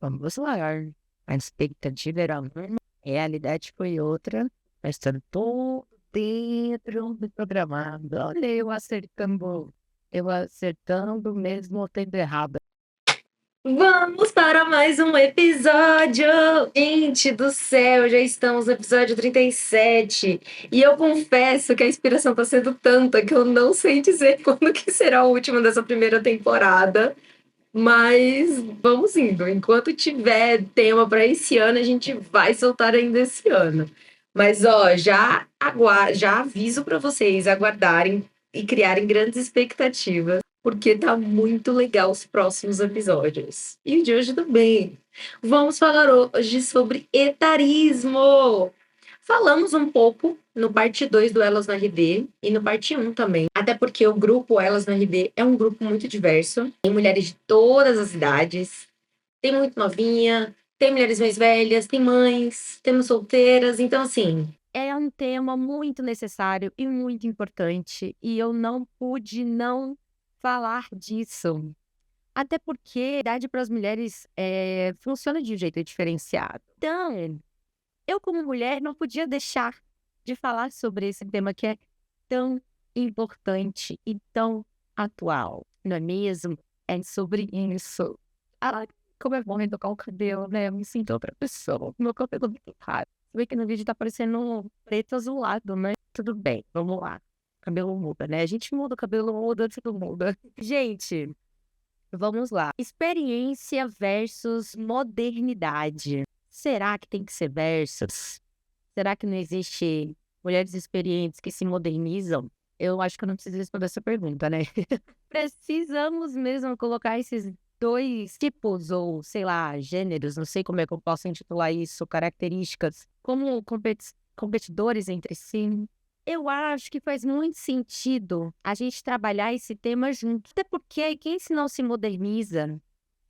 Vamos lá. A expectativa era uma, a realidade foi outra, mas estando tudo dentro do programado. Olha, eu acertando mesmo tendo errado. Vamos para mais um episódio! Gente do céu, já estamos no episódio 37. E eu confesso que a inspiração está sendo tanta que eu não sei dizer quando que será o último dessa primeira temporada. Mas vamos indo. Enquanto tiver tema para esse ano, a gente vai soltar ainda esse ano. Mas ó, já aviso para vocês aguardarem e criarem grandes expectativas, porque tá muito legal os próximos episódios. E o de hoje também. Vamos falar hoje sobre etarismo. Falamos um pouco no parte 2 do Elas no RD e no parte 1 também. Até porque o grupo Elas no RD é um grupo muito diverso. Tem mulheres de todas as idades. Tem muito novinha, tem mulheres mais velhas, tem mães, temos solteiras. Então, assim, É um tema muito necessário e muito importante, e eu não pude não falar disso. Até porque a idade para as mulheres funciona de um jeito diferenciado. Então, eu como mulher não podia deixar de falar sobre esse tema que é tão importante e tão atual, não é mesmo? É sobre isso. Ah, como é bom retocar o cabelo, né? Eu me sinto outra pessoa. Meu cabelo é muito raro. Você vê que no vídeo tá parecendo preto azulado, mas tudo bem, vamos lá. Cabelo muda, né? A gente muda, o cabelo muda, tudo muda. Gente, vamos lá. Experiência versus modernidade. Será que tem que ser versus? Será que não existe mulheres experientes que se modernizam? Eu acho que eu não preciso responder essa pergunta, né? Precisamos mesmo colocar esses dois tipos, ou sei lá, gêneros, não sei como é que eu posso intitular isso, características, como competidores entre si. Eu acho que faz muito sentido a gente trabalhar esse tema junto. Até porque quem se não se moderniza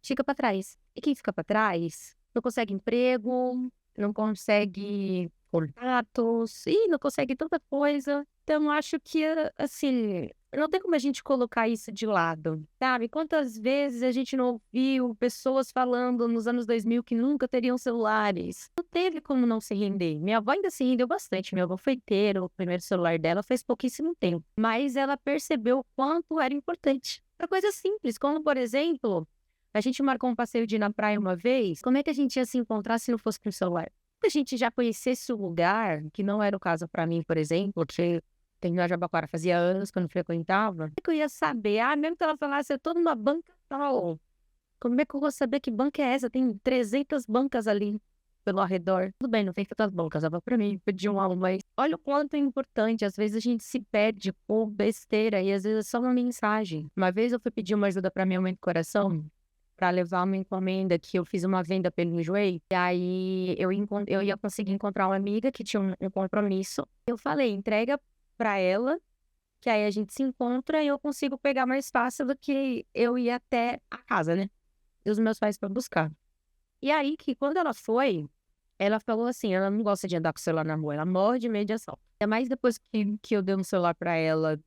fica para trás. E quem fica para trás não consegue emprego, não consegue contatos e não consegue tanta coisa. Então, acho que, assim, não tem como a gente colocar isso de lado, sabe? Quantas vezes a gente não ouviu pessoas falando nos anos 2000 que nunca teriam celulares? Não teve como não se render. Minha avó ainda se rendeu bastante. Minha avó foi ter o primeiro celular dela faz pouquíssimo tempo. Mas ela percebeu o quanto era importante. Para coisas simples, como, por exemplo, a gente marcou um passeio de ir na praia uma vez. Como é que a gente ia se encontrar se não fosse com o celular? Se a gente já conhecesse o lugar, que não era o caso para mim, por exemplo, que tem na Jabaquara fazia anos que eu não frequentava, como é que eu ia saber? Ah, mesmo que ela falasse, eu tô numa banca tal. Como é que eu vou saber que banca é essa? Tem 300 bancas ali pelo arredor. Tudo bem, não tem tantas bancas, dava pra mim pedir um aula, mas olha o quanto é importante. Às vezes a gente se perde por besteira e às vezes é só uma mensagem. Uma vez eu fui pedir uma ajuda pra minha mãe do coração para levar uma encomenda que eu fiz uma venda pelo Enjoei. E aí eu ia conseguir encontrar uma amiga que tinha um compromisso. Eu falei, entrega para ela, que aí a gente se encontra e eu consigo pegar mais fácil do que eu ir até a casa, né? E os meus pais para buscar. E aí que quando ela foi, ela falou assim, ela não gosta de andar com o celular na rua, ela morre de medo de assalto. Ainda mais depois que eu dei um celular para ela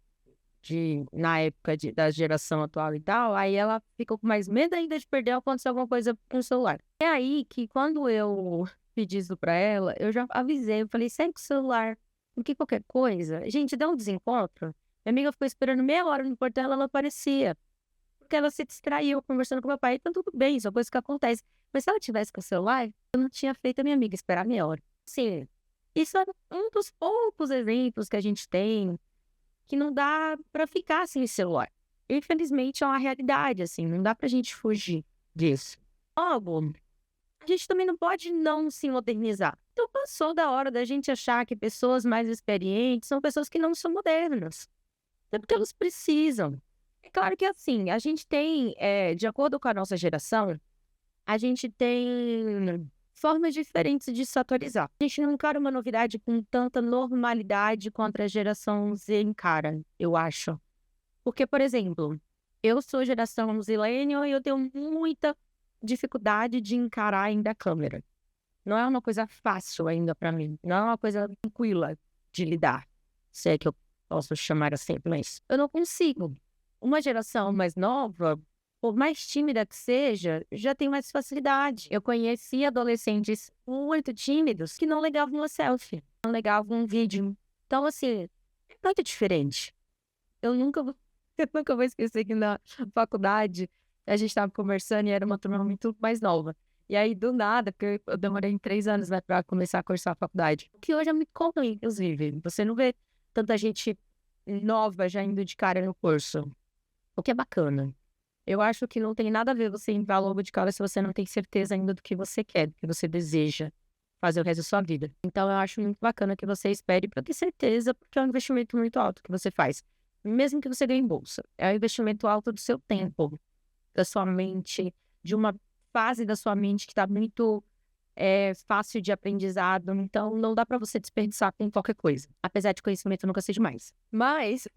na época da geração atual e tal, aí ela ficou com mais medo ainda de perder ou acontecer alguma coisa com o celular. É aí que quando eu pedi isso pra ela, eu já avisei, eu falei, segue o celular, porque qualquer coisa, gente, dá um desencontro. Minha amiga ficou esperando meia hora no portão, ela não aparecia, porque ela se distraiu conversando com meu pai, então tudo bem, isso é coisa que acontece. Mas se ela tivesse com o celular, eu não tinha feito a minha amiga esperar meia hora. Sim, isso é um dos poucos exemplos que a gente tem que não dá pra ficar sem celular. Infelizmente, é uma realidade, assim, não dá pra gente fugir disso. Logo, a gente também não pode não se modernizar. Então, passou da hora da gente achar que pessoas mais experientes são pessoas que não são modernas. É porque elas precisam. É claro que, assim, a gente tem, de acordo com a nossa geração, a gente tem formas diferentes de se atualizar. A gente não encara uma novidade com tanta normalidade quanto a geração Z encara, eu acho. Porque, por exemplo, eu sou geração Zillennial e eu tenho muita dificuldade de encarar ainda a câmera. Não é uma coisa fácil ainda para mim. Não é uma coisa tranquila de lidar. Se é que eu posso chamar assim, mas eu não consigo. Uma geração mais nova por mais tímida que seja, já tem mais facilidade. Eu conheci adolescentes muito tímidos que não negavam uma selfie, não negavam um vídeo. Então, assim, é muito diferente. Eu nunca vou, eu nunca vou esquecer que na faculdade a gente estava conversando e era uma turma muito mais nova. E aí, do nada, porque eu demorei 3 anos, né, para começar a cursar a faculdade, que hoje é muito comum, inclusive. Você não vê tanta gente nova já indo de cara no curso, o que é bacana. Eu acho que não tem nada a ver você entrar logo de cara se você não tem certeza ainda do que você quer, do que você deseja fazer o resto da sua vida. Então, eu acho muito bacana que você espere para ter certeza, porque é um investimento muito alto que você faz. Mesmo que você ganhe bolsa. É um investimento alto do seu tempo, da sua mente, de uma fase da sua mente que está muito fácil de aprendizado. Então, não dá para você desperdiçar com qualquer coisa. Apesar de conhecimento nunca ser demais. Mas,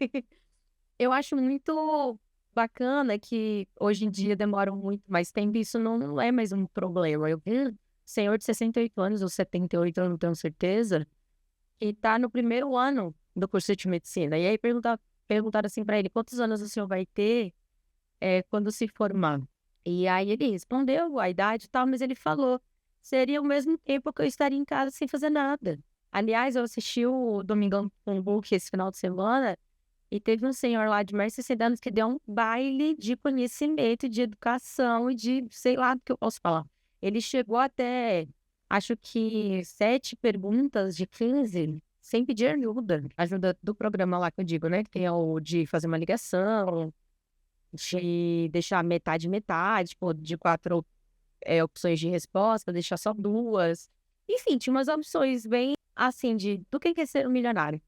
eu acho muito bacana que hoje em dia demora muito mais tempo e isso não é mais um problema. Eu vi um senhor de 68 anos ou 78, eu não tenho certeza, que está no primeiro ano do curso de medicina. E aí perguntaram assim para ele, quantos anos o senhor vai ter quando se formar? E aí ele respondeu a idade e tal, mas ele falou, seria o mesmo tempo que eu estaria em casa sem fazer nada. Aliás, eu assisti o Domingão com o Book esse final de semana e teve um senhor lá de mais de 60 anos que deu um baile de conhecimento, de educação e de, sei lá do que eu posso falar. Ele chegou até, acho que 7 perguntas de 15, sem pedir ajuda. Ajuda do programa lá que eu digo, né? Que é o de fazer uma ligação, de deixar metade, metade, tipo, de 4 opções de resposta, deixar só 2. Enfim, tinha umas opções bem assim, do que é ser um milionário.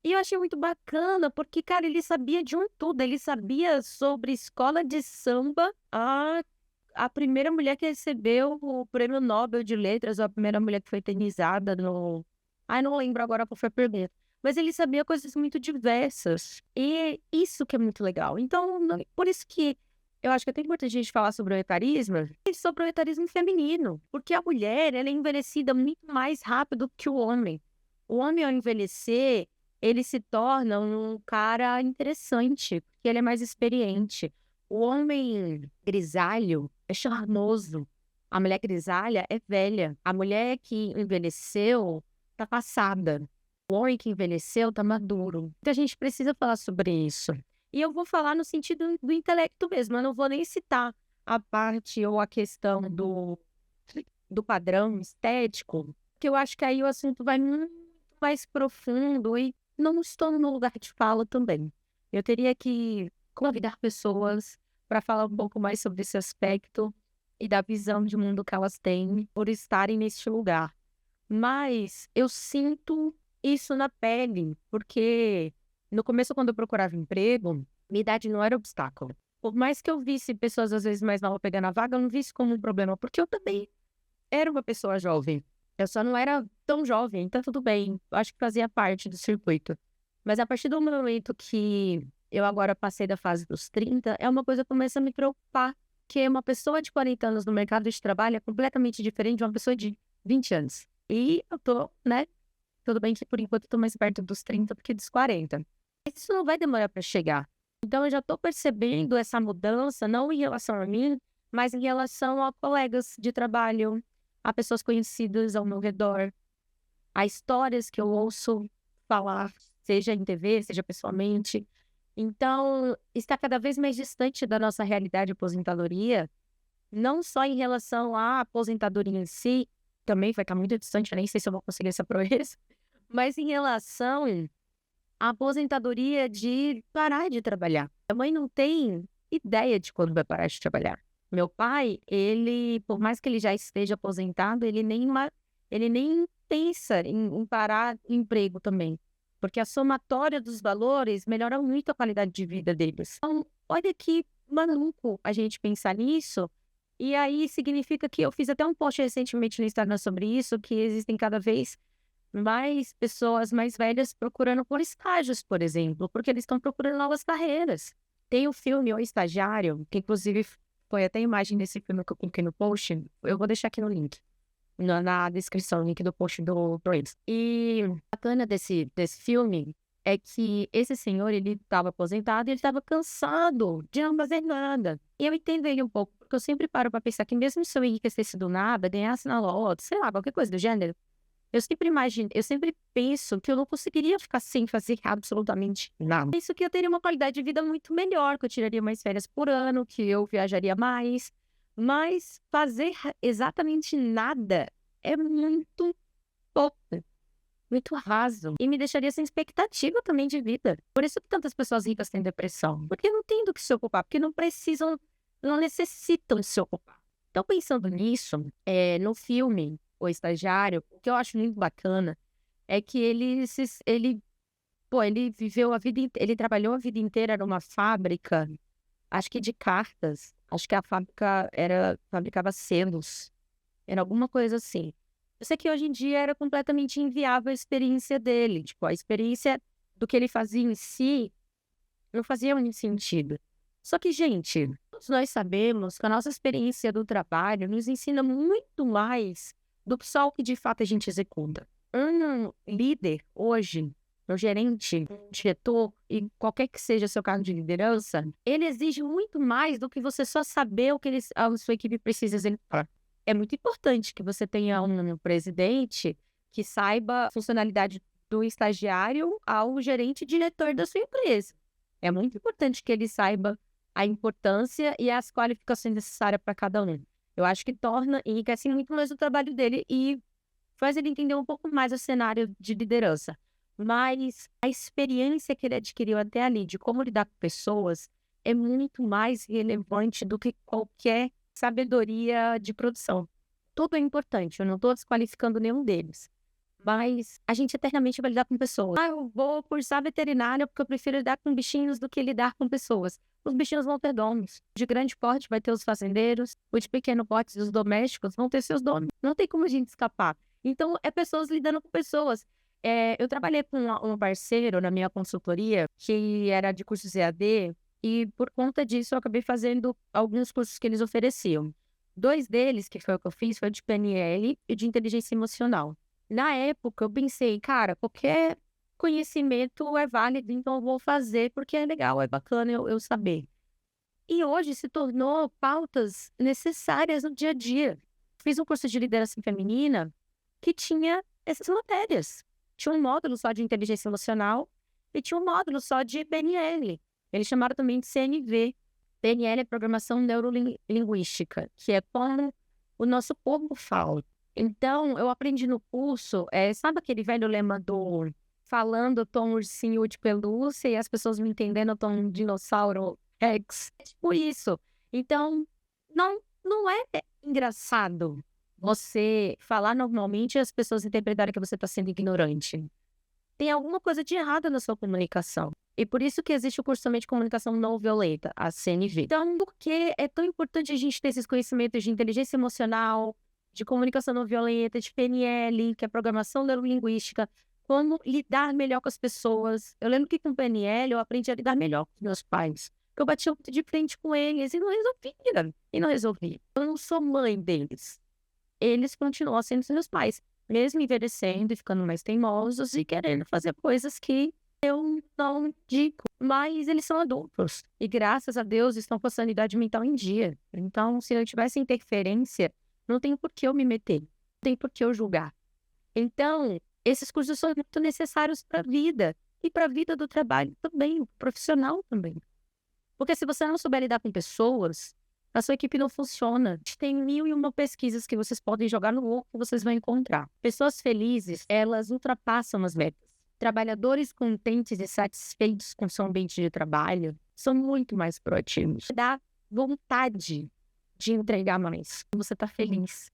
E eu achei muito bacana, porque, cara, ele sabia de um tudo. Ele sabia sobre escola de samba, a primeira mulher que recebeu o prêmio Nobel de Letras, ou a primeira mulher que foi eternizada no... Ai, não lembro agora qual foi a pergunta. Mas ele sabia coisas muito diversas. E isso que é muito legal. Então, por isso que eu acho que é tão importante a gente falar sobre o etarismo e sobre o etarismo feminino. Porque a mulher, ela é envelhecida muito mais rápido que o homem. O homem, ao envelhecer, ele se torna um cara interessante, porque ele é mais experiente. O homem grisalho é charmoso. A mulher grisalha é velha. A mulher que envelheceu tá passada. O homem que envelheceu tá maduro. Então a gente precisa falar sobre isso. E eu vou falar no sentido do intelecto mesmo. Eu não vou nem citar a parte ou a questão do padrão estético, porque eu acho que aí o assunto vai muito mais profundo e não estou no lugar de fala também. Eu teria que convidar pessoas para falar um pouco mais sobre esse aspecto e da visão de mundo que elas têm por estarem neste lugar. Mas eu sinto isso na pele, porque no começo, quando eu procurava emprego, minha idade não era obstáculo. Por mais que eu visse pessoas às vezes mais novas pegando a vaga, eu não vi isso como um problema, porque eu também era uma pessoa jovem. Eu só não era tão jovem, então tudo bem. Eu acho que fazia parte do circuito. Mas a partir do momento que eu agora passei da fase dos 30, é uma coisa que começa a me preocupar. Que uma pessoa de 40 anos no mercado de trabalho é completamente diferente de uma pessoa de 20 anos. E eu tô, né? Tudo bem que por enquanto eu tô mais perto dos 30 do que dos 40. Mas isso não vai demorar para chegar. Então eu já tô percebendo essa mudança, não em relação a mim, mas em relação a colegas de trabalho, a pessoas conhecidas ao meu redor, a histórias que eu ouço falar, seja em TV, seja pessoalmente. Então, está cada vez mais distante da nossa realidade de aposentadoria, não só em relação à aposentadoria em si, também vai estar muito distante, eu nem sei se eu vou conseguir essa proeza, mas em relação à aposentadoria de parar de trabalhar. A mãe não tem ideia de quando vai parar de trabalhar. Meu pai, ele, por mais que ele já esteja aposentado, ele nem pensa em parar o emprego também. Porque a somatória dos valores melhora muito a qualidade de vida deles. Então, olha que maluco a gente pensar nisso. E aí significa que eu fiz até um post recentemente no Instagram sobre isso, que existem cada vez mais pessoas mais velhas procurando por estágios, por exemplo, porque eles estão procurando novas carreiras. Tem o filme O Estagiário, que inclusive foi até a imagem desse filme que eu coloquei no post. Eu vou deixar aqui no link, na descrição, o link do post do Threads. E a bacana desse filme é que esse senhor, ele estava aposentado e ele estava cansado de não fazer nada. E eu entendo ele um pouco, porque eu sempre paro para pensar que mesmo se eu enriquecesse do nada, ganhasse na loto, sei lá, qualquer coisa do gênero, eu sempre penso que eu não conseguiria ficar sem fazer absolutamente nada. Penso que eu teria uma qualidade de vida muito melhor, que eu tiraria mais férias por ano, que eu viajaria mais. Mas fazer exatamente nada é muito pouco, muito raso. E me deixaria sem expectativa também de vida. Por isso que tantas pessoas ricas têm depressão. Porque não têm do que se ocupar, porque não precisam, não necessitam se ocupar. Então, pensando nisso, no filme O Estagiário, o que eu acho muito bacana é que ele viveu a vida, ele trabalhou a vida inteira numa fábrica, acho que de cartas. Acho que a fábrica fabricava selos. Era alguma coisa assim. Eu sei que hoje em dia era completamente inviável a experiência dele. Tipo, a experiência do que ele fazia em si não fazia muito sentido. Só que, gente, todos nós sabemos que a nossa experiência do trabalho nos ensina muito mais do que só o que de fato a gente executa. Um líder hoje, um gerente, um diretor, e qualquer que seja seu cargo de liderança, ele exige muito mais do que você só saber o que a sua equipe precisa executar. É muito importante que você tenha um presidente que saiba a funcionalidade do estagiário ao gerente diretor da sua empresa. É muito importante que ele saiba a importância e as qualificações necessárias para cada um. Eu acho que enriquece muito mais o trabalho dele e faz ele entender um pouco mais o cenário de liderança. Mas a experiência que ele adquiriu até ali de como lidar com pessoas é muito mais relevante do que qualquer sabedoria de produção. Tudo é importante, eu não estou desqualificando nenhum deles. Mas a gente eternamente vai lidar com pessoas. Eu vou cursar veterinária porque eu prefiro lidar com bichinhos do que lidar com pessoas. Os bichinhos vão ter donos. De grande porte vai ter os fazendeiros, os de pequeno porte, os domésticos vão ter seus donos. Não tem como a gente escapar. Então, é pessoas lidando com pessoas. Eu trabalhei com um parceiro na minha consultoria que era de cursos EAD e por conta disso eu acabei fazendo alguns cursos que eles ofereciam. 2 deles, que foi o que eu fiz, foi de PNL e de inteligência emocional. Na época, eu pensei, cara, qualquer conhecimento é válido, então eu vou fazer porque é legal, é bacana eu saber. E hoje se tornou pautas necessárias no dia a dia. Fiz um curso de liderança feminina que tinha essas matérias. Tinha um módulo só de inteligência emocional e tinha um módulo só de PNL. Eles chamaram também de CNV. PNL é Programação Neurolinguística, que é como o nosso corpo fala. Então, eu aprendi no curso, sabe aquele velho lema do falando eu tô um ursinho de pelúcia e as pessoas me entendendo eu tô um dinossauro Rex? É tipo isso. Então, não é engraçado você falar normalmente e as pessoas interpretarem que você está sendo ignorante. Tem alguma coisa de errado na sua comunicação. E por isso que existe o curso também de comunicação não violenta, a CNV. Então, por que é tão importante a gente ter esses conhecimentos de inteligência emocional, de comunicação não violenta, de PNL, que é programação neurolinguística, como lidar melhor com as pessoas. Eu lembro que com PNL eu aprendi a lidar melhor com os meus pais. Porque eu batia muito de frente com eles e não resolvia. Eu não sou mãe deles. Eles continuam sendo meus pais, mesmo envelhecendo e ficando mais teimosos e querendo fazer coisas que eu não digo. Mas eles são adultos e, graças a Deus, estão com a sanidade mental em dia. Então, se eu tivesse interferência, não tem por que eu me meter, não tem por que eu julgar. Então, esses cursos são muito necessários para a vida e para a vida do trabalho também, profissional também. Porque se você não souber lidar com pessoas, a sua equipe não funciona. Tem 1001 pesquisas que vocês podem jogar no Google que vocês vão encontrar. Pessoas felizes, elas ultrapassam as metas. Trabalhadores contentes e satisfeitos com seu ambiente de trabalho são muito mais proativos. Dá vontade de entregar mais. Quando você está feliz,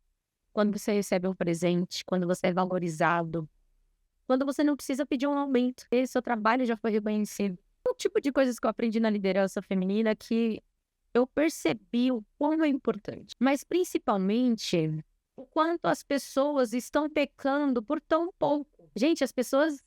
quando você recebe um presente, quando você é valorizado, quando você não precisa pedir um aumento, porque seu trabalho já foi reconhecido. Um tipo de coisas que eu aprendi na liderança feminina que eu percebi o quão é importante, mas principalmente o quanto as pessoas estão pecando por tão pouco. Gente, as pessoas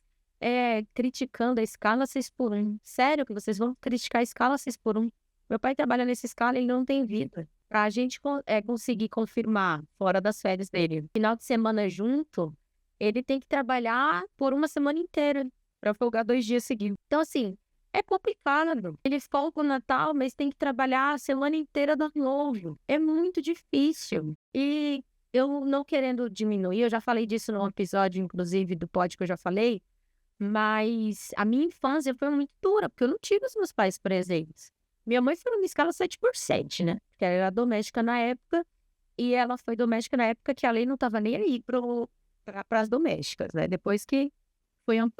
criticando a escala 6x1. Sério que vocês vão criticar a escala 6x1? Meu pai trabalha nessa escala e ele não tem vida. Para a gente conseguir confirmar fora das férias dele, final de semana junto, ele tem que trabalhar por uma semana inteira. para folgar 2 dias seguidos. Então, assim, é complicado. Eles folgam o Natal, mas tem que trabalhar a semana inteira do Ano Novo. É muito difícil. E eu não querendo diminuir, eu já falei disso num episódio, inclusive, do pod que eu já falei, mas a minha infância foi muito dura, porque eu não tive os meus pais presentes. Minha mãe foi numa escala 7x7, né? Porque ela era doméstica na época, e ela foi doméstica na época que a lei não estava nem aí para as domésticas, né? Depois que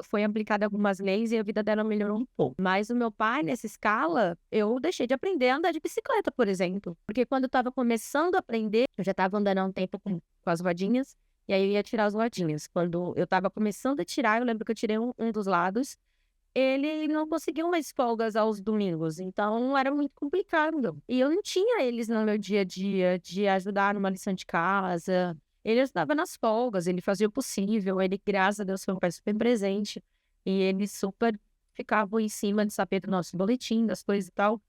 foi aplicada algumas leis e a vida dela melhorou um pouco. Mas o meu pai, nessa escala, eu deixei de aprender a andar de bicicleta, por exemplo. Porque quando eu estava começando a aprender, eu já estava andando há um tempo com as rodinhas, e aí eu ia tirar as rodinhas. Quando eu estava começando a tirar, eu lembro que eu tirei um dos lados, ele não conseguiu mais folgas aos domingos, então era muito complicado. E eu não tinha eles no meu dia a dia de ajudar numa lição de casa. Ele ajudava nas folgas, ele fazia o possível, ele, graças a Deus, foi um pai super presente. E ele super ficava em cima de saber do nosso boletim, das coisas e tal.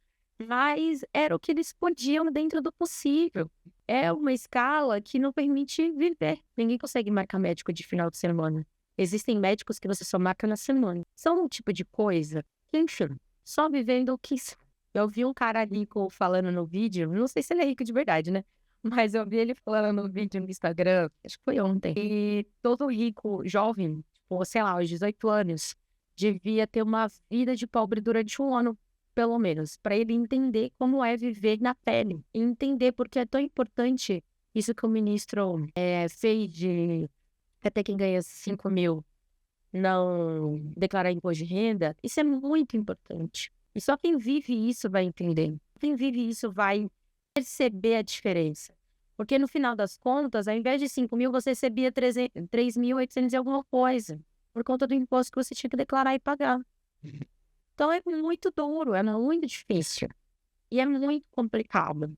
Mas era o que eles podiam dentro do possível. É uma escala que não permite viver. Ninguém consegue marcar médico de final de semana. Existem médicos que você só marca na semana. São um tipo de coisa que, enfim, só vivendo o que... Eu vi um cara rico falando no vídeo, não sei se ele é rico de verdade, né? Mas eu vi ele falando no vídeo no Instagram, acho que foi ontem. E todo rico, jovem, tipo, sei lá, aos 18 anos, devia ter uma vida de pobre durante um ano, pelo menos, para ele entender como é viver na pele. E entender porque é tão importante isso que o ministro fez de até quem ganha 5 mil não declarar imposto de renda. Isso é muito importante. E só quem vive isso vai entender. Quem vive isso vai perceber a diferença. Porque no final das contas, ao invés de 5 mil, você recebia 3.800 e alguma coisa, por conta do imposto que você tinha que declarar e pagar. Então é muito duro, é muito difícil. E é muito complicado.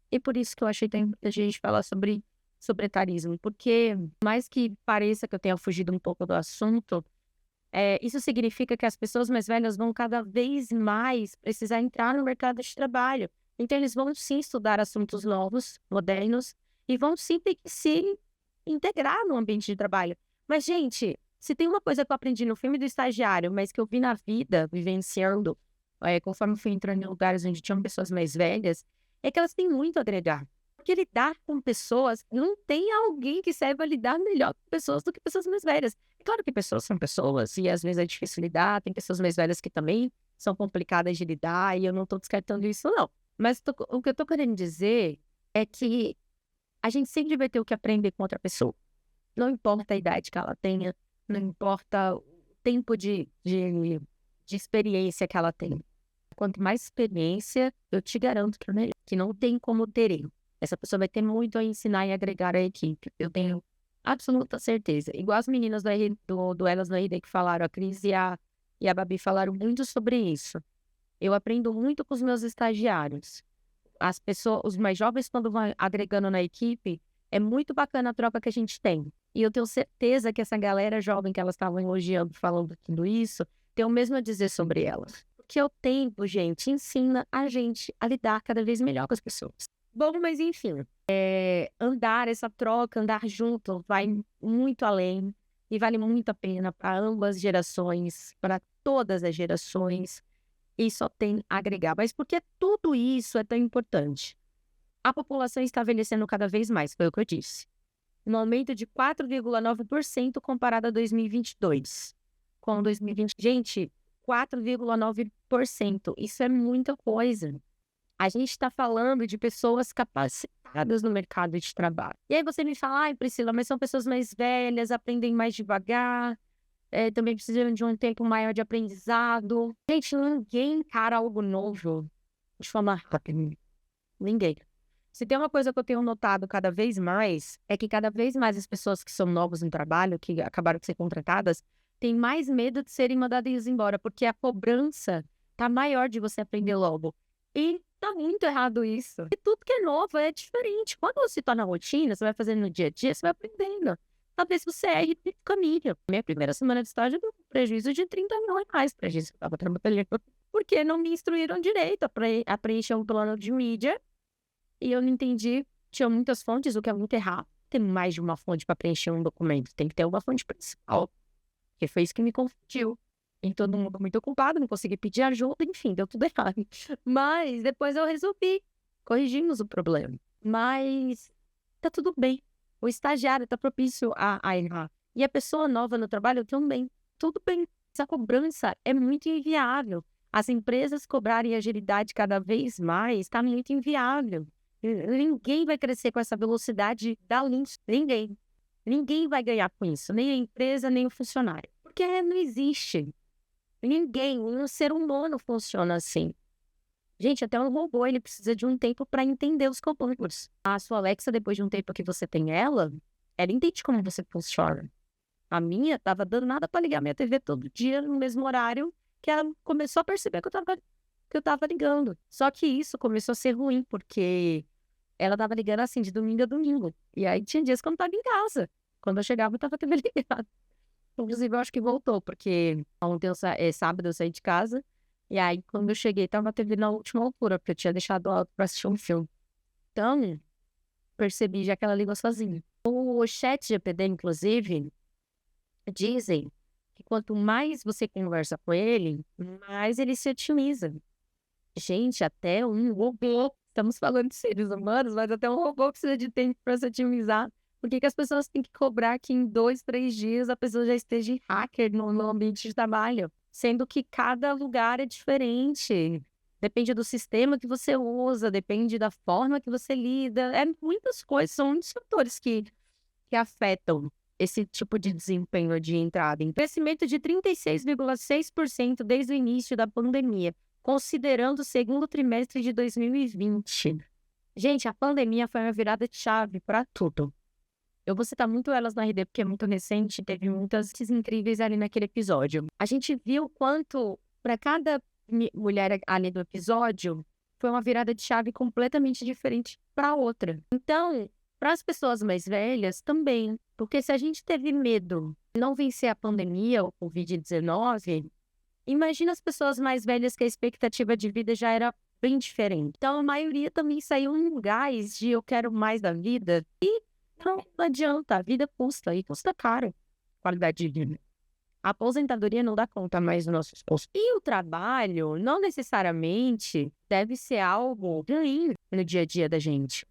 E por isso que eu achei tão importante a gente falar sobre etarismo. Porque, mais que pareça que eu tenha fugido um pouco do assunto, isso significa que as pessoas mais velhas vão cada vez mais precisar entrar no mercado de trabalho. Então, eles vão sim estudar assuntos novos, modernos, e vão sim ter que se integrar no ambiente de trabalho. Mas, gente, se tem uma coisa que eu aprendi no filme do estagiário, mas que eu vi na vida, vivenciando, conforme fui entrando em lugares onde tinham pessoas mais velhas, é que elas têm muito a agregar. Porque lidar com pessoas, não tem alguém que saiba lidar melhor com pessoas do que pessoas mais velhas. É claro que pessoas são pessoas, e às vezes é difícil lidar, tem pessoas mais velhas que também são complicadas de lidar, e eu não estou descartando isso, não. Mas o que eu estou querendo dizer é que a gente sempre vai ter o que aprender com outra pessoa. Não importa a idade que ela tenha, não importa o tempo de experiência que ela tenha. Quanto mais experiência, eu te garanto que é melhor, que não tem como ter erro. Essa pessoa vai ter muito a ensinar e agregar à equipe. Eu tenho absoluta certeza. Igual as meninas do Elas no RD que falaram, a Cris e a Babi falaram muito sobre isso. Eu aprendo muito com os meus estagiários. As pessoas, os mais jovens, quando vão agregando na equipe, é muito bacana a troca que a gente tem. E eu tenho certeza que essa galera jovem que elas estavam elogiando, falando tudo isso, tem o mesmo a dizer sobre elas. Porque o tempo, gente, ensina a gente a lidar cada vez melhor com as pessoas. Bom, mas enfim, andar essa troca, andar junto, vai muito além e vale muito a pena para ambas gerações, para todas as gerações, e só tem a agregar. Mas por que tudo isso é tão importante? A população está envelhecendo cada vez mais, foi o que eu disse. Um aumento de 4,9% comparado a 2022. Com 2020, gente, 4,9%. Isso é muita coisa. A gente está falando de pessoas capacitadas no mercado de trabalho. E aí você me fala, ai, Priscila, mas são pessoas mais velhas, aprendem mais devagar, também precisam de um tempo maior de aprendizado. Gente, ninguém encara algo novo de forma rápida. Ninguém. Se tem uma coisa que eu tenho notado cada vez mais, é que cada vez mais as pessoas que são novas no trabalho, que acabaram de ser contratadas, têm mais medo de serem mandadas embora, porque a cobrança tá maior de você aprender logo. E tá muito errado isso. E tudo que é novo é diferente. Quando você tá na rotina, você vai fazendo no dia a dia, você vai aprendendo. Talvez você erre no caminho. Minha primeira semana de estágio deu um prejuízo de 30 mil reais pra gente que tava trabalhando. Porque não me instruíram direito a preencher um plano de mídia. E eu não entendi. Tinha muitas fontes, o que é muito errado. Tem mais de uma fonte para preencher um documento. Tem que ter uma fonte principal. Que foi isso que me confundiu. E todo mundo muito ocupado, não consegui pedir ajuda, enfim, deu tudo errado. Mas depois eu resolvi, corrigimos o problema. Mas tá tudo bem. O estagiário tá propício a errar. E a pessoa nova no trabalho também. Tudo bem. Essa cobrança é muito inviável. As empresas cobrarem agilidade cada vez mais está muito inviável. Ninguém vai crescer com essa velocidade da Lynx. Ninguém. Ninguém vai ganhar com isso. Nem a empresa, nem o funcionário. Porque não existe. Ninguém, um ser humano funciona assim. Gente, até um robô, ele precisa de um tempo para entender os comandos. A sua Alexa, depois de um tempo que você tem ela entende como você funciona. A minha tava dando nada para ligar minha TV todo dia no mesmo horário que ela começou a perceber que eu tava ligando. Só que isso começou a ser ruim, porque ela tava ligando assim de domingo a domingo. E aí tinha dias que eu não tava em casa. Quando eu chegava, eu tava a TV ligada. Inclusive, eu acho que voltou, porque ontem, sábado, eu saí de casa. E aí, quando eu cheguei, tava a TV na última altura, porque eu tinha deixado alto pra assistir um filme. Então, percebi já que ela ligou sozinha. O chat GPT, inclusive, dizem que quanto mais você conversa com ele, mais ele se otimiza. Gente, até um robô, estamos falando de seres humanos, mas até um robô precisa de tempo para se otimizar. Por que que as pessoas têm que cobrar que em 2, 3 dias a pessoa já esteja hacker no ambiente de trabalho? Sendo que cada lugar é diferente. Depende do sistema que você usa, depende da forma que você lida. É muitas coisas, são muitos fatores que afetam esse tipo de desempenho de entrada. Em crescimento de 36,6% desde o início da pandemia, considerando o segundo trimestre de 2020. Gente, a pandemia foi uma virada de chave para tudo. Eu vou citar muito elas na RD porque é muito recente, teve muitas incríveis ali naquele episódio. A gente viu quanto, para cada mulher ali do episódio, foi uma virada de chave completamente diferente para outra. Então, para as pessoas mais velhas também, porque se a gente teve medo de não vencer a pandemia, o Covid-19, imagina as pessoas mais velhas que a expectativa de vida já era bem diferente. Então, a maioria também saiu em gás de eu quero mais da vida e não adianta, a vida custa e custa caro, qualidade de vida. A aposentadoria não dá conta mais dos nossos custos. E o trabalho não necessariamente deve ser algo ruim no dia a dia da gente.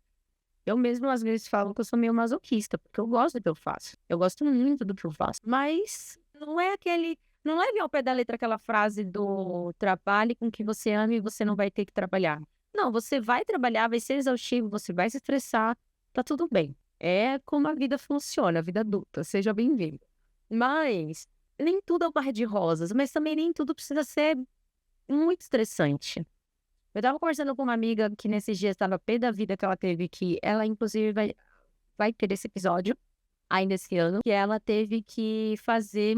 Eu mesmo às vezes falo que eu sou meio masoquista, porque eu gosto do que eu faço. Eu gosto muito do que eu faço. Mas não é aquele... Não leve ao pé da letra aquela frase do trabalhe com que você ama e você não vai ter que trabalhar. Não, você vai trabalhar, vai ser exaustivo, você vai se estressar, tá tudo bem. É como a vida funciona, a vida adulta, seja bem-vindo. Mas nem tudo é um mar de rosas, mas também nem tudo precisa ser muito estressante. Eu tava conversando com uma amiga que nesses dias estava pé da vida que ela teve, que ela inclusive vai ter esse episódio ainda esse ano, que ela teve que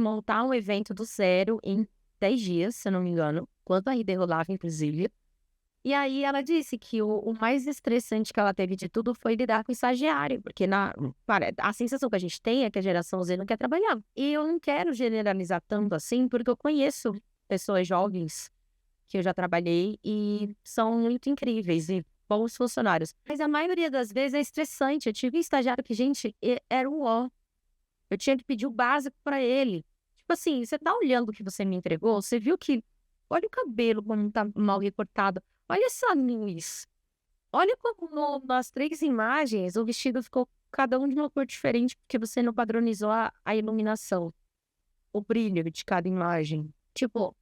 montar um evento do zero em 10 dias, se eu não me engano, quando a RD rolava, inclusive. E aí ela disse que o mais estressante que ela teve de tudo foi lidar com o estagiário, porque a sensação que a gente tem é que a geração Z não quer trabalhar. E eu não quero generalizar tanto assim, porque eu conheço pessoas jovens que eu já trabalhei e são muito incríveis e bons funcionários. Mas a maioria das vezes é estressante. Eu tive um estagiário que, gente, era o ó. Eu tinha que pedir o básico para ele. Tipo assim, você tá olhando o que você me entregou, você viu que... Olha o cabelo como tá mal recortado. Olha essa luz. Olha como nas 3 imagens o vestido ficou cada um de uma cor diferente, porque você não padronizou a iluminação, o brilho de cada imagem. Tipo,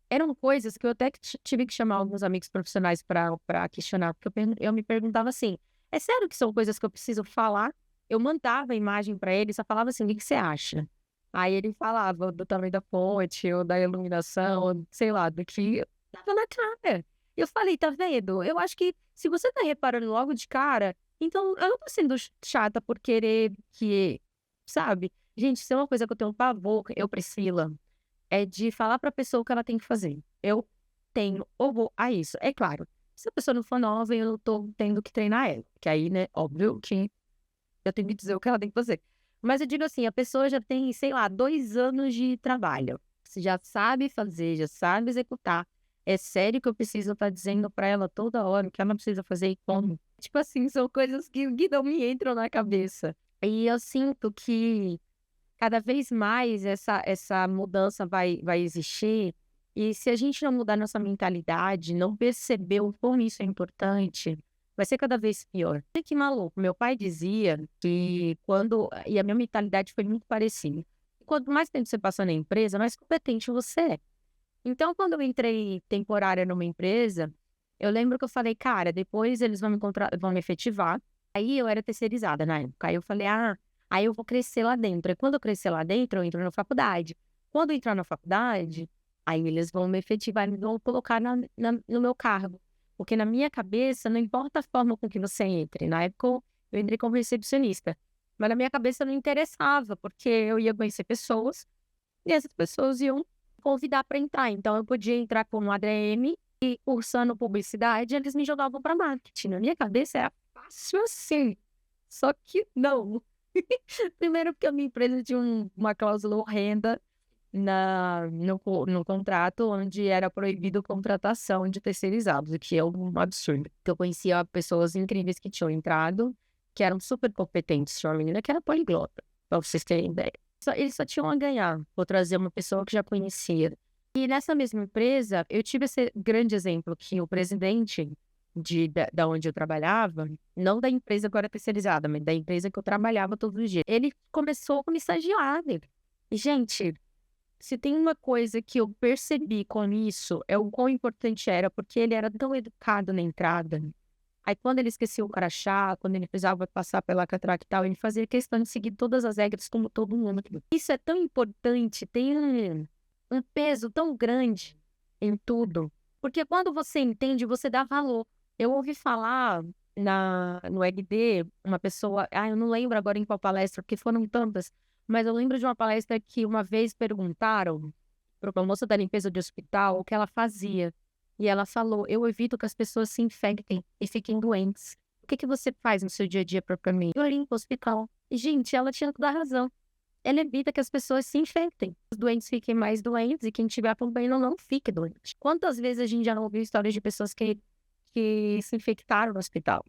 eram coisas que eu até tive que chamar alguns amigos profissionais para questionar, porque eu me perguntava assim, é sério que são coisas que eu preciso falar? Eu mandava a imagem para ele, só falava assim, o que você acha? Aí ele falava do tamanho da fonte, ou da iluminação, ou sei lá, do que tava na cara. Eu falei, tá vendo? Eu acho que se você tá reparando logo de cara, então eu não tô sendo chata por querer que, sabe? Gente, isso é uma coisa que eu tenho um pavor, eu, Priscila, é de falar pra pessoa o que ela tem que fazer. Eu tenho ou a isso. É claro, se a pessoa não for nova, eu não tô tendo que treinar ela. Que aí, né, óbvio que eu tenho que dizer o que ela tem que fazer. Mas eu digo assim, a pessoa já tem, sei lá, 2 anos de trabalho. Você já sabe fazer, já sabe executar. É sério que eu preciso estar dizendo pra ela toda hora o que ela precisa fazer e como? Tipo assim, são coisas que não me entram na cabeça. E eu sinto que cada vez mais essa mudança vai existir, e se a gente não mudar nossa mentalidade, não perceber o como isso é importante, vai ser cada vez pior. Olha que maluco, meu pai dizia que e a minha mentalidade foi muito parecida. Quanto mais tempo você passa na empresa, mais competente você é. Então, quando eu entrei temporária numa empresa, eu lembro que eu falei, cara, depois eles vão me efetivar. Aí eu era terceirizada na época. Aí eu falei, aí eu vou crescer lá dentro. E quando eu crescer lá dentro, eu entro na faculdade. Quando eu entrar na faculdade, aí eles vão me efetivar e me vão colocar no meu cargo. Porque na minha cabeça, não importa a forma com que você entre. Na época, eu entrei como recepcionista. Mas na minha cabeça não interessava, porque eu ia conhecer pessoas e essas pessoas iam convidar para entrar. Então, eu podia entrar como ADM e, cursando publicidade, eles me jogavam para marketing. Na minha cabeça era fácil assim. Só que não. Primeiro, porque a minha empresa tinha uma cláusula horrenda no contrato, onde era proibido contratação de terceirizados, o que é um absurdo. Eu conhecia pessoas incríveis que tinham entrado, que eram super competentes. Tinha uma menina que era poliglota, para vocês terem ideia. Eles só tinham a ganhar por trazer uma pessoa que já conhecia. E nessa mesma empresa, eu tive esse grande exemplo que o presidente da onde eu trabalhava, não da empresa que eu era terceirizada, mas da empresa que eu trabalhava todos os dias, ele começou como estagiário. E, gente, se tem uma coisa que eu percebi com isso, é o quão importante era, porque ele era tão educado na entrada. Aí, quando ele esquecia o crachá, quando ele precisava passar pela catraca e tal, ele fazia questão de seguir todas as regras como todo mundo. Isso é tão importante, tem um peso tão grande em tudo. Porque quando você entende, você dá valor. Eu ouvi falar no EGD, uma pessoa, eu não lembro agora em qual palestra, porque foram tantas, mas eu lembro de uma palestra que uma vez perguntaram para uma moça da limpeza de hospital o que ela fazia. E ela falou, eu evito que as pessoas se infectem e fiquem doentes. O que você faz no seu dia a dia para mim? Eu limpo o hospital. E, gente, ela tinha toda a razão. Ela evita que as pessoas se infectem. Os doentes fiquem mais doentes e quem estiver acompanhando não fique doente. Quantas vezes a gente já não ouviu histórias de pessoas que se infectaram no hospital?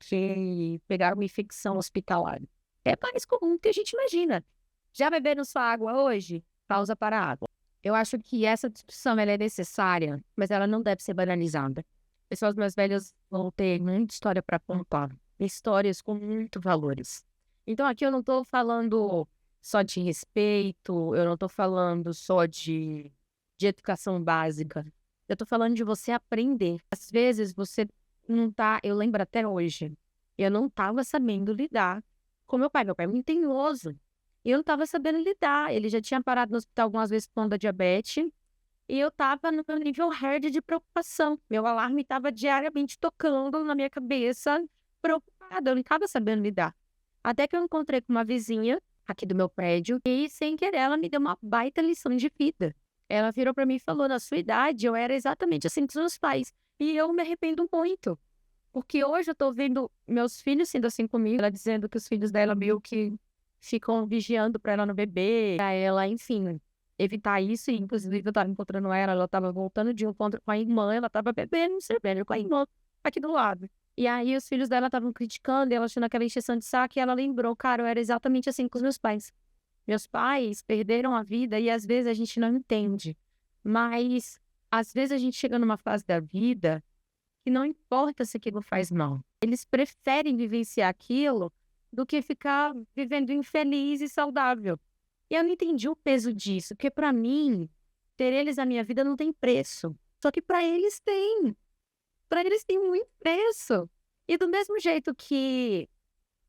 Que pegaram uma infecção hospitalar? É mais comum do que a gente imagina. Já beberam sua água hoje? Pausa para a água. Eu acho que essa discussão ela é necessária, mas ela não deve ser banalizada. Pessoas mais velhas vão ter muita história para contar. Histórias com muito valores. Então, aqui eu não estou falando só de respeito, eu não estou falando só de educação básica. Eu estou falando de você aprender. Às vezes você não tá, eu lembro até hoje, eu não estava sabendo lidar com meu pai. Meu pai é muito teimoso. E eu não estava sabendo lidar. Ele já tinha parado no hospital algumas vezes por conta da diabetes. E eu estava no meu nível hard de preocupação. Meu alarme estava diariamente tocando na minha cabeça, preocupada. Eu não estava sabendo lidar. Até que eu encontrei com uma vizinha aqui do meu prédio e, sem querer, ela me deu uma baita lição de vida. Ela virou para mim e falou, na sua idade, eu era exatamente assim dos meus pais. E eu me arrependo muito. Porque hoje eu tô vendo meus filhos sendo assim comigo. Ela dizendo que os filhos dela meio que ficam vigiando para ela não beber, para ela, enfim, evitar isso. E, inclusive, eu tava encontrando ela tava voltando de um encontro com a irmã, ela tava bebendo, cerveja com a irmã aqui do lado. E aí os filhos dela estavam criticando, e ela achando aquela encheção de saco, e ela lembrou, cara, eu era exatamente assim com os meus pais. Meus pais perderam a vida e às vezes a gente não entende. Mas às vezes a gente chega numa fase da vida que não importa se aquilo faz mal. Eles preferem vivenciar aquilo do que ficar vivendo infeliz e saudável. E eu não entendi o peso disso, porque para mim, ter eles na minha vida não tem preço. Só que para eles tem. Para eles tem muito preço. E do mesmo jeito que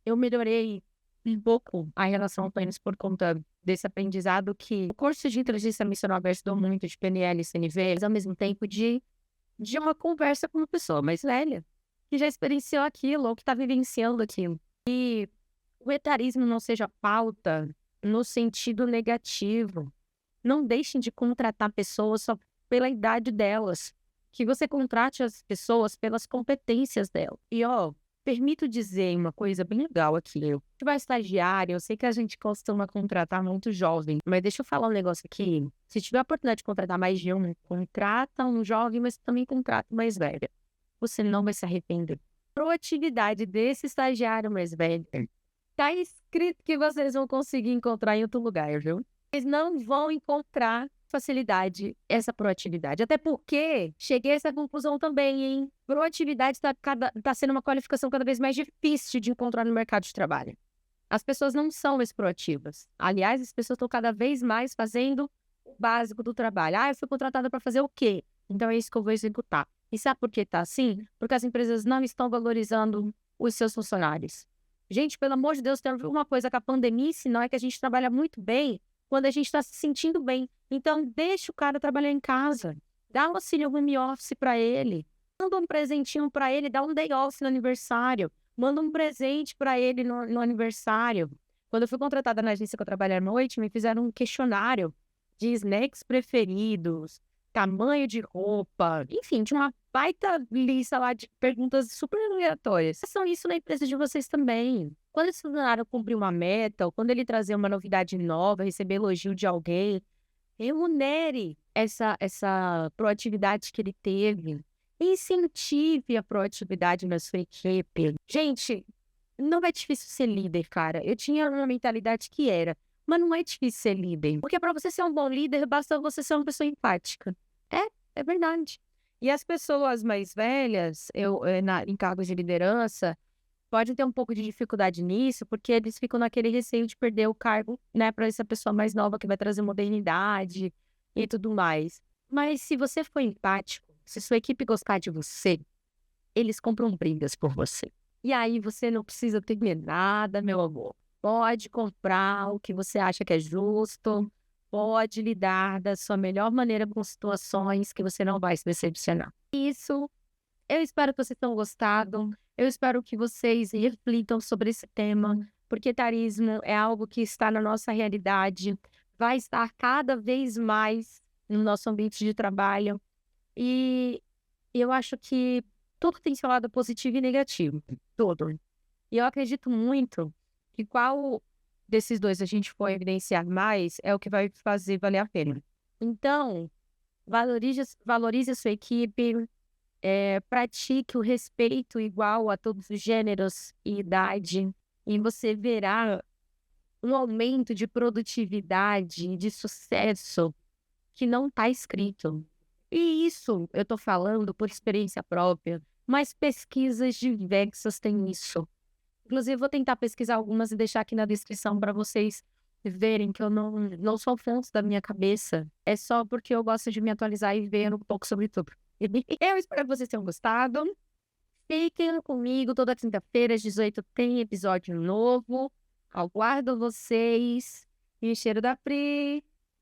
eu melhorei um pouco a relação com eles por conta desse aprendizado, que o curso de inteligência emocional me ajudou muito, de PNL e CNV, mas ao mesmo tempo de uma conversa com uma pessoa mais velha, que já experienciou aquilo ou que está vivenciando aquilo. E o etarismo não seja pauta no sentido negativo. Não deixem de contratar pessoas só pela idade delas. Que você contrate as pessoas pelas competências delas. E, permito dizer uma coisa bem legal aqui. Eu vai estagiário, eu sei que a gente costuma contratar muito jovem, mas deixa eu falar um negócio aqui. Se tiver a oportunidade de contratar mais de um, contrata um jovem, mas também contrata mais velho. Você não vai se arrepender. A proatividade desse estagiário mais velho Tá escrito que vocês vão conseguir encontrar em outro lugar, viu? Vocês não vão encontrar facilidade, essa proatividade. Até porque cheguei a essa conclusão também, hein? Proatividade tá sendo uma qualificação cada vez mais difícil de encontrar no mercado de trabalho. As pessoas não são mais proativas. Aliás, as pessoas estão cada vez mais fazendo o básico do trabalho. Ah, eu fui contratada para fazer o quê? Então é isso que eu vou executar. E sabe por que tá assim? Porque as empresas não estão valorizando os seus funcionários. Gente, pelo amor de Deus, tem uma coisa que a pandemia ensinou é que a gente trabalha muito bem quando a gente está se sentindo bem. Então, deixa o cara trabalhar em casa. Dá um auxílio home office para ele. Manda um presentinho para ele, dá um day off no aniversário. Manda um presente para ele no aniversário. Quando eu fui contratada na agência que eu trabalhei à noite, me fizeram um questionário de snacks preferidos, tamanho de roupa, enfim, tinha uma baita lista lá de perguntas super aleatórias. Façam isso na empresa de vocês também. Quando esse funcionário cumprir uma meta, ou quando ele trazer uma novidade nova, receber elogio de alguém, remunere essa proatividade que ele teve. Incentive a proatividade na sua equipe. Gente, não é difícil ser líder, cara. Eu tinha uma mentalidade que era, mas não é difícil ser líder. Porque para você ser um bom líder, basta você ser uma pessoa empática. É verdade. E as pessoas mais velhas, em cargos de liderança, podem ter um pouco de dificuldade nisso, porque eles ficam naquele receio de perder o cargo, né, para essa pessoa mais nova que vai trazer modernidade e tudo mais. Mas se você for empático, se sua equipe gostar de você, eles compram brigas por você. E aí você não precisa temer nada, meu amor. Pode comprar o que você acha que é justo, pode lidar da sua melhor maneira com situações que você não vai se decepcionar. Isso, eu espero que vocês tenham gostado. Eu espero que vocês reflitam sobre esse tema, porque etarismo é algo que está na nossa realidade, vai estar cada vez mais no nosso ambiente de trabalho. E eu acho que tudo tem seu lado positivo e negativo. Tudo. E eu acredito muito que qual desses dois a gente for evidenciar mais é o que vai fazer valer a pena. Então, valorize a sua equipe, pratique o respeito igual a todos os gêneros e idade, e você verá um aumento de produtividade e de sucesso que não está escrito. E isso eu estou falando por experiência própria, mas pesquisas diversas têm isso. Inclusive, vou tentar pesquisar algumas e deixar aqui na descrição para vocês verem que eu não sou fonte da minha cabeça. É só porque eu gosto de me atualizar e ver um pouco sobre tudo. Eu espero que vocês tenham gostado. Fiquem comigo toda quinta-feira, às 18 tem episódio novo. Aguardo vocês. E o cheiro da Pri.